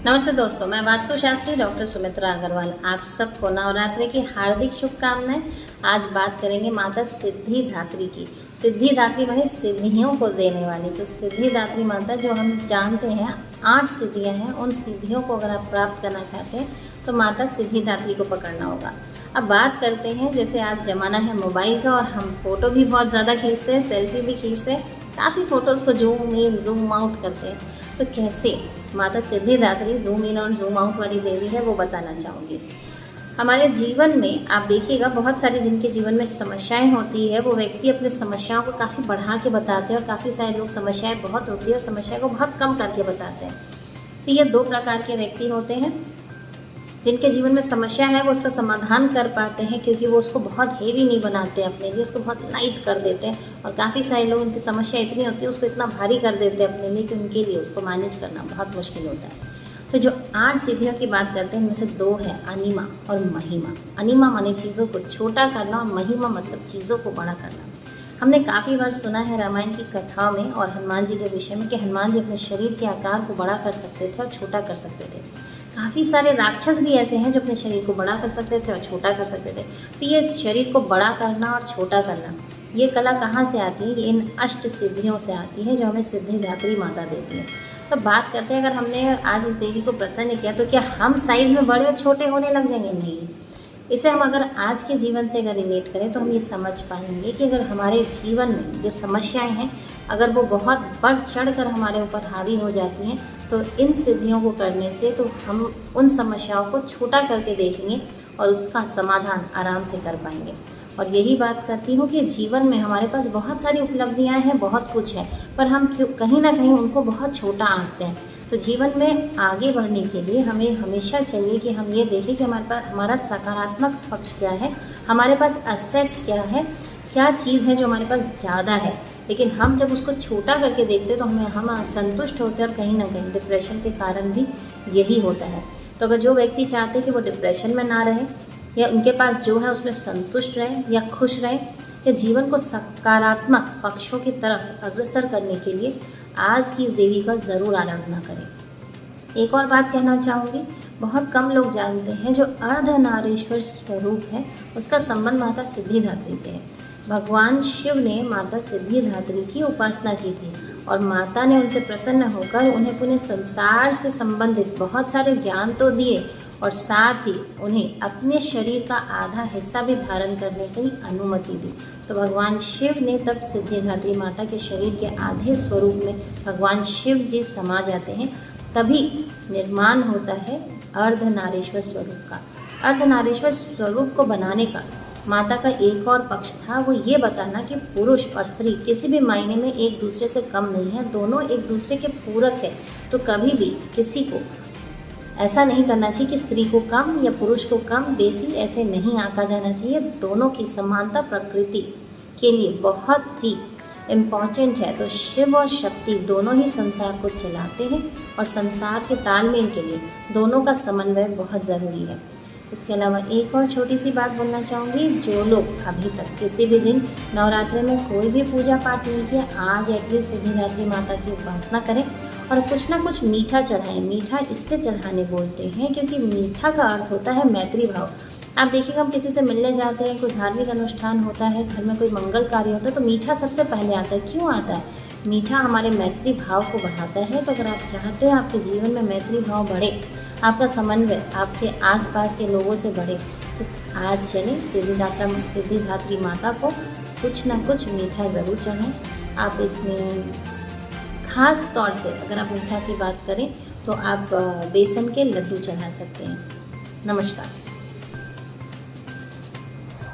नमस्ते दोस्तों, मैं वास्तुशास्त्री डॉक्टर सुमित्रा अग्रवाल आप सबको नवरात्रि की हार्दिक शुभकामनाएं। आज बात करेंगे माता सिद्धिदात्री की। सिद्धिदात्री माने सिद्धियों को देने वाली। तो सिद्धिदात्री माता जो हम जानते हैं 8 सिद्धियां हैं, उन सिद्धियों को अगर आप प्राप्त करना चाहते हैं तो माता सिद्धिदात्री को पकड़ना होगा। अब बात करते हैं, जैसे आज ज़माना है मोबाइल का और हम फ़ोटो भी बहुत ज़्यादा खींचते हैं, सेल्फी भी खींचते हैं, काफ़ी फ़ोटोज़ को जूम इन जूम आउट करते हैं। तो कैसे माता सिद्धिदात्री जूम इन और जूम आउट वाली देवी है वो बताना चाहूँगी। हमारे जीवन में आप देखिएगा बहुत सारी जिनके जीवन में समस्याएं होती है वो व्यक्ति अपने समस्याओं को काफ़ी बढ़ा के बताते हैं और काफ़ी सारे लोग समस्याएं बहुत होती है और समस्या को बहुत कम करके बताते हैं। तो ये 2 प्रकार के व्यक्ति होते हैं। जिनके जीवन में समस्या है वो उसका समाधान कर पाते हैं, क्योंकि वो उसको बहुत हेवी नहीं बनाते अपने लिए, उसको बहुत लाइट कर देते हैं। और काफ़ी सारे लोग उनकी समस्या इतनी होती है उसको इतना भारी कर देते हैं अपने लिए कि उनके लिए उसको मैनेज करना बहुत मुश्किल होता है। तो जो 8 सिद्धियों की बात करते हैं उनमें से 2 है अनिमा और महिमा। अनिमा माने चीज़ों को छोटा करना और महिमा मतलब चीज़ों को बड़ा करना। हमने काफ़ी बार सुना है रामायण की कथाओं में और हनुमान जी के विषय में कि हनुमान जी अपने शरीर के आकार को बड़ा कर सकते थे और छोटा कर सकते थे। काफ़ी सारे राक्षस भी ऐसे हैं जो अपने शरीर को बड़ा कर सकते थे और छोटा कर सकते थे। तो ये शरीर को बड़ा करना और छोटा करना, ये कला कहाँ से आती है? इन अष्ट सिद्धियों से आती है जो हमें सिद्धिदात्री माता देती है। तो बात करते हैं, अगर हमने आज इस देवी को प्रसन्न किया तो क्या हम साइज़ में बड़े और छोटे होने लग जाएंगे? नहीं। इसे हम अगर आज के जीवन से अगर रिलेट करें तो हम ये समझ पाएंगे कि अगर हमारे जीवन में जो समस्याएं हैं अगर वो बहुत बढ़ चढ़ कर हमारे ऊपर हावी हो जाती हैं तो इन सिद्धियों को करने से तो हम उन समस्याओं को छोटा करके देखेंगे और उसका समाधान आराम से कर पाएंगे। और यही बात करती हूँ कि जीवन में हमारे पास बहुत सारी उपलब्धियाँ हैं, बहुत कुछ है, पर हम कहीं ना कहीं उनको बहुत छोटा आंकते हैं। तो जीवन में आगे बढ़ने के लिए हमें हमेशा चाहिए कि हम ये देखें कि हमारे पास हमारा सकारात्मक पक्ष क्या है, हमारे पास असेट्स क्या है, क्या चीज़ है जो हमारे पास ज़्यादा है। लेकिन हम जब उसको छोटा करके देखते हैं तो हम असंतुष्ट होते हैं और कहीं ना कहीं डिप्रेशन के कारण भी यही होता है। तो अगर जो व्यक्ति चाहते हैं कि वो डिप्रेशन में ना रहे या उनके पास जो है उसमें संतुष्ट रहे या खुश रहे या जीवन को सकारात्मक पक्षों की तरफ अग्रसर करने के लिए आज की इस देवी का ज़रूर आराधना करें। एक और बात कहना चाहूँगी, बहुत कम लोग जानते हैं जो अर्धनारीश्वर स्वरूप है उसका संबंध माता सिद्धिदात्री से है। भगवान शिव ने माता सिद्धिदात्री की उपासना की थी और माता ने उनसे प्रसन्न होकर उन्हें पुनः संसार से संबंधित बहुत सारे ज्ञान तो दिए और साथ ही उन्हें अपने शरीर का आधा हिस्सा भी धारण करने की अनुमति दी। तो भगवान शिव ने तब सिद्धिदात्री माता के शरीर के आधे स्वरूप में भगवान शिव जी समा जाते हैं, तभी निर्माण होता है अर्धनारीश्वर स्वरूप का। अर्धनारीश्वर स्वरूप को बनाने का माता का एक और पक्ष था, वो ये बताना कि पुरुष और स्त्री किसी भी मायने में एक दूसरे से कम नहीं है, दोनों एक दूसरे के पूरक है। तो कभी भी किसी को ऐसा नहीं करना चाहिए कि स्त्री को कम या पुरुष को कम बेसी ऐसे नहीं आंका जाना चाहिए। दोनों की समानता प्रकृति के लिए बहुत ही इम्पॉर्टेंट है। तो शिव और शक्ति दोनों ही संसार को चलाते हैं और संसार के तालमेल के लिए दोनों का समन्वय बहुत ज़रूरी है। इसके अलावा एक और छोटी सी बात बोलना चाहूँगी, जो लोग अभी तक किसी भी दिन नवरात्रि में कोई भी पूजा पाठ नहीं किया, आज एटलीस्ट सिद्धिदात्री माता की उपासना करें और कुछ ना कुछ मीठा चढ़ाएं। मीठा इसलिए चढ़ाने बोलते हैं क्योंकि मीठा का अर्थ होता है मैत्री भाव। आप देखिएगा, हम किसी से मिलने जाते हैं, कोई धार्मिक अनुष्ठान होता है, घर में कोई मंगल कार्य होता है तो मीठा सबसे पहले आता है। क्यों आता है? मीठा हमारे मैत्री भाव को बढ़ाता है। तो अगर आप चाहते हैं आपके जीवन में मैत्री भाव बढ़े, आपका समन्वय आपके आसपास के लोगों से बढ़े, तो आज चलें सिद्धिदात्री माता को कुछ ना कुछ मीठा ज़रूर चढ़ाएं। आप इसमें ख़ास तौर से अगर आप मीठा की बात करें तो आप बेसन के लड्डू चढ़ा सकते हैं। नमस्कार।